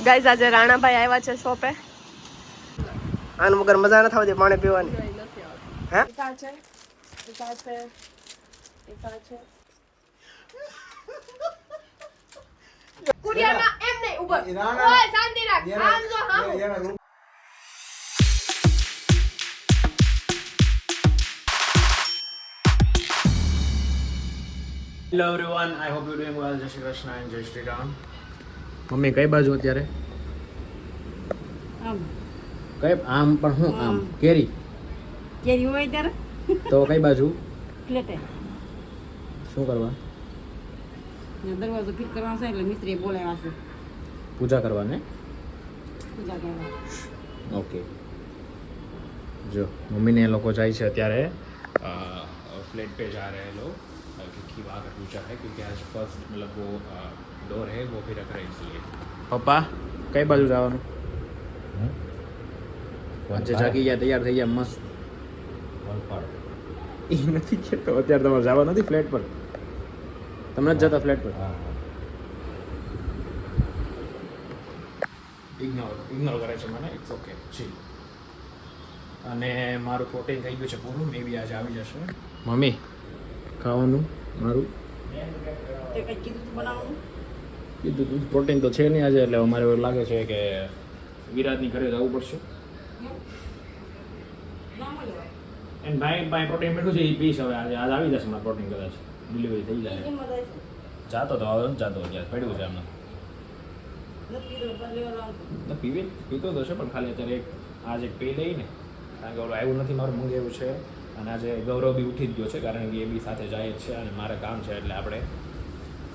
Guys આજે રાણાભાઈ આવ્યા છે શોપે. આનું મગર મજા ન થાવતી પાણી પીવાની. હે એકા છે કુડિયાના એમ નહીં ઉપર ઓય શાંતિ રાખ આમ જો હા. Hello everyone, I hope you doing well. જય શ્રી કૃષ્ણ એન્ડ જય શ્રી રામ. મમ્મી કઈ બાજુ અત્યારે? આમ કઈ આમ પણ હું આમ કેરી કેરી હોય ત્યારે તો કઈ બાજુ પ્લેટે શું કરવા? દરવાજો ફિટ કરવાનો છે એટલે મિસ્ત્રીએ બોલાવ્યા છે પૂજા કરવાને. પૂજા કરવા. ઓકે, જો મમ્મીને એ લોકો જાય છે અત્યારે फ्लैट पे जा रहे हैं लोग क्योंकि वहाँ का पूछा है क्योंकि आज फर्स्ट मतलब वो डोर है वो भी रख रहे हैं इसलिए. पप्पा कई बाजू જવાનું? આજે જાગી ગયા, તૈયાર થઈ ગયા મસ્ત. એ નથી કહેતો અત્યારે તમારે જવા નથી ફ્લેટ પર? તમે જ જતા ફ્લેટ પર? ઇગ્નોર કરે છે મને. ઇટ્સ ઓકે, જી. અને મારું પ્રોટીન થઈ ગયું છે પૂરું. મે બી આજે આવી જશે. મમ્મી ખાવાનું મારું તે કઈ કીધું તું બનાવવાનું? કીધું તું પ્રોટીન તો છે નહીં આજે, એટલે અમારે એવું લાગે છે કે વિરાટની ઘરે જવું પડશે. એન્ડ ભાઈ પ્રોટીન બેઠું છે એ પીસ. હવે આજે આવી જશે મારું પ્રોટીન, કદાચ ડિલિવરી થઈ જાય. જાતો તો હવે નથી જાતો, અત્યારે પડ્યું છે એમને. પીતો તો છે પણ ખાલી અત્યારે એક આજે એક પી લઈ ને, કારણ કે ઓલું આવ્યું નથી મારું મંગાવ્યું છે. અને આજે ગૌરવ બી ઉઠી જ ગયો છે કારણ કે એ બી સાથે જાય જ છે અને મારે કામ છે એટલે આપણે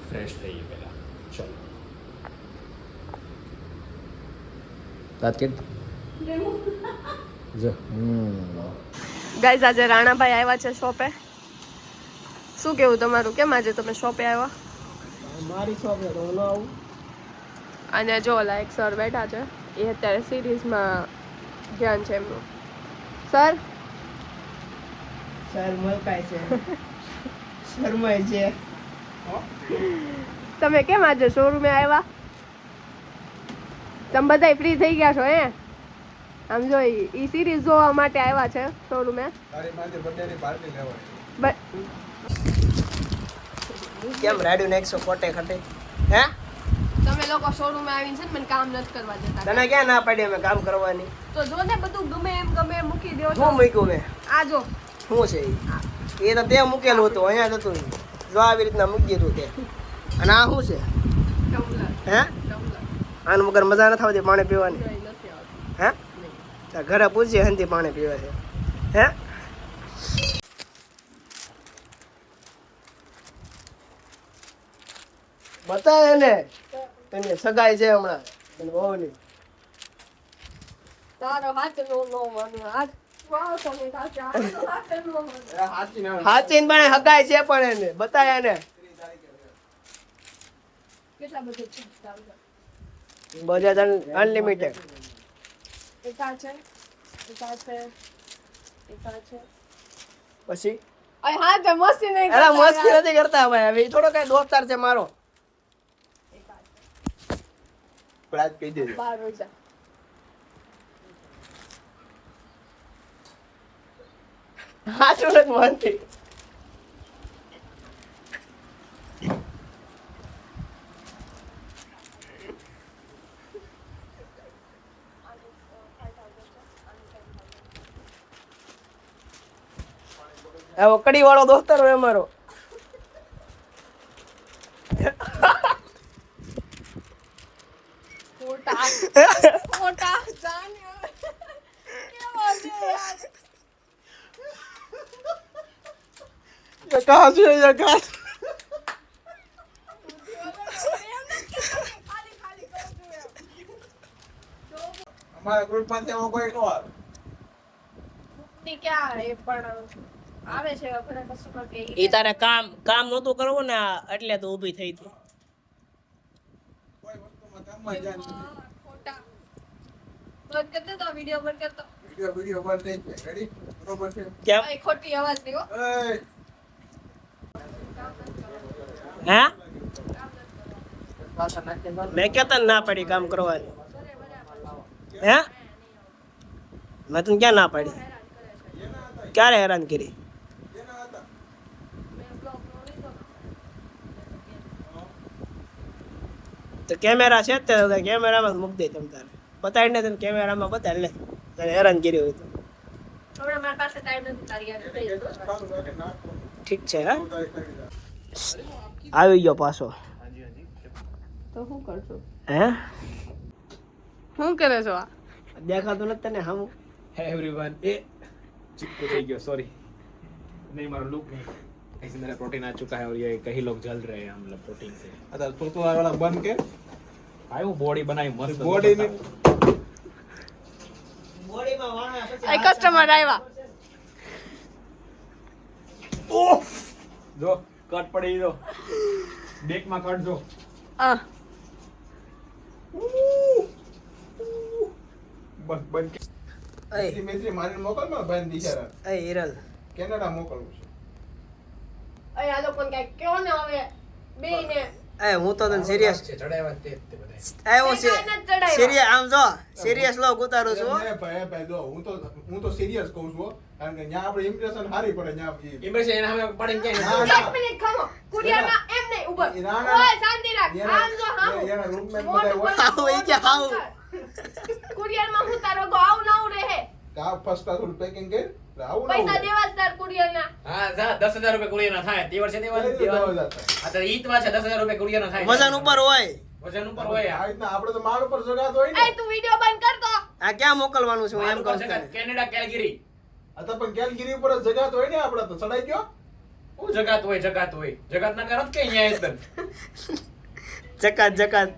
ફ્રેશ થઈએ પહેલાં. ચલો તાત્કેટ જો. ગાઈઝ આજે રાણાભાઈ આવ્યા છે શોપે. શું કેવું તમારું? કેમ આજે તમે શોપે આવ્યા? મારી શોપે તો ન આવું. અને જો ઓલા એક સર બેઠા છે, એ અત્યારે સિરીઝમાં ધ્યાન છે એમનું. સર સર મલકાય છે શરમાય છે. તમે કેમ આજે શોરૂમે આવ્યા? તમે બધા ફ્રી થઈ ગયા છો? આમ જો ઈ સિરીઝ જોવા માટે આવ્યા છે શોરૂમે. કેમ રાડ્યું નાખશો કોટે ખટે? હે તમે લોકો શોરૂમે આવીને છે ને મને કામ નથી કરવા દેતા. તને ક્યાં ના પાડી અમે કામ કરવાની? તો જો ને બધું ગમે એમ મૂકી દો. હું મૂક્યું મેં? આ જો શું છે એ તો તે મૂકેલું હતું, અહીંયા હતું જો આવી રીતના મૂકી દીધું તે. અને આ શું છે? હે આનું મગર મજા ન થાવતી પાણી પીવાની? હે ઘરે પૂછીએ હંધી પાણી પીવા છે? હે બતાવે ને તને સગાઈ છે હમણાં બહુની. તારો હાથ નો માનું હાથ હાચીન પણ હગાઈ છે પણ એને બતાય એને. કેટલા બધું બજાજ અનલિમિટેડ. પછી હા તે મસ્તી નહીં અરે મસ્તી નથી કરતા ભાઈ. હવે થોડો કઈ દોસ્તાર છે મારો. પ્રાજ કહી દેજો. બાર રોજા હા શું નથી માનતી? કડી વાળો દોસ્તાર હોય અમારો. મોટા कहाँ से है ये घास? हमारे ग्रुप में से वो कोई नो આવે. ની ક્યાં એ પણ આવે છે આપણે કસ્ટમર કે ઈ તારે કામ નહોતું કરવું ને એટલે તો ઊભી થઈ હતી. કોઈ વસ્તુમાં કામમાં જ નથી. ખોટા બંધ કર દે તો વિડિયો બંધ કર તો. વિડિયો બંધ થઈ જાય. રેડી? બરોબર છે. કેમ? એ ખોટી અવાજ નહીં હો. હે મેં કહેતા ના પડી કામ કરવાની. હે મેં તને ક્યાં ના પાડી ક્યારે હેરાન કરી તો કેમેરા છે જ તે કેમેરામાં મૂક દે તમ તારે બતાવીને તને કેમેરામાં બતાવી લે તને હેરાન કર્યું હોય તો હમણાં મારી પાસે ટાઈમ નથી તારી યાર ઠીક છે હા આવી ગયો પાછો તો શું કરશો હે શું કરે છો આ દેખાતું નથી તને હમ है एवरीवन ए चिपको થઈ ગયો सॉरी नहीं मारो लुक नहीं ऐसे मेरा प्रोटीन आ चुका है और ये कई लोग जल रहे हैं मतलब प्रोटीन से अच्छा तो वाला बन के भाई वो बॉडी बनाई मस्त बॉडी में બોડીમાં વાણા પછી આ કસ્ટમર આવ્યા જો કટ પડી દો બેક માં કટ જો આ बस बन के એ मेत्री मारी मोकल में बन बिचारा એ હિરલ कनाडा मोकलવું છે અરે આ લોકોને કઈ કયો ને હવે બેયને એ હું તો તને સિરિયસ ચડાવ્યા તે બધા આવ્યો છે સિરિયસ આમ જો સિરિયસ લોક ઉતારું છું એ ભાઈ જો હું તો સિરિયસ કહું છું કારણ કે ન્યા આપણે ઇમ્પ્રેશન હારી પડે ન્યા ઇમ્પ્રેશન એના સામે પડીને ક્યાંય ના, નથી. ના. એક મિનિટ ખમો કુરિયરમાં એમ નહીં ઉપર ના, ના. ઓય શાંતિ રાખ આમ જો હામું એના રૂમમેટ મોઢું બધા બંધ આવું એ કે આવું. કુરિયરમાં હું તારો ગો આવું નવું રહે કા ફર્સ્ટ ક્લાસ ઓલું પેકિંગ કરી આવું ના પૈસા દેવા જ તાર કુરિયરના હા જા 10,000 રૂપિયા કુરિયરના થાય તે વર્ષે દેવાનું આ તો ઈદમાં છે 10,000 રૂપિયા કુરિયરના થાય વજન ઉપર હોય વજન ઉપર હોય આ રીતના આપણે તો માળ ઉપર જગાત હોય એ ને તું વિડિયો બંધ કર તો આ ક્યાં મોકલવાનું છે હું એમ કહું છું તને. કેનેડા કેલગરી આ તો પણ કેલગીરી ઉપર જ જગાત હોય ને આપણે તો ચડાઈ ગયો હું જગાત હોય જગાત ના કરત કે અહીંયા એકદમ જકાત જકાત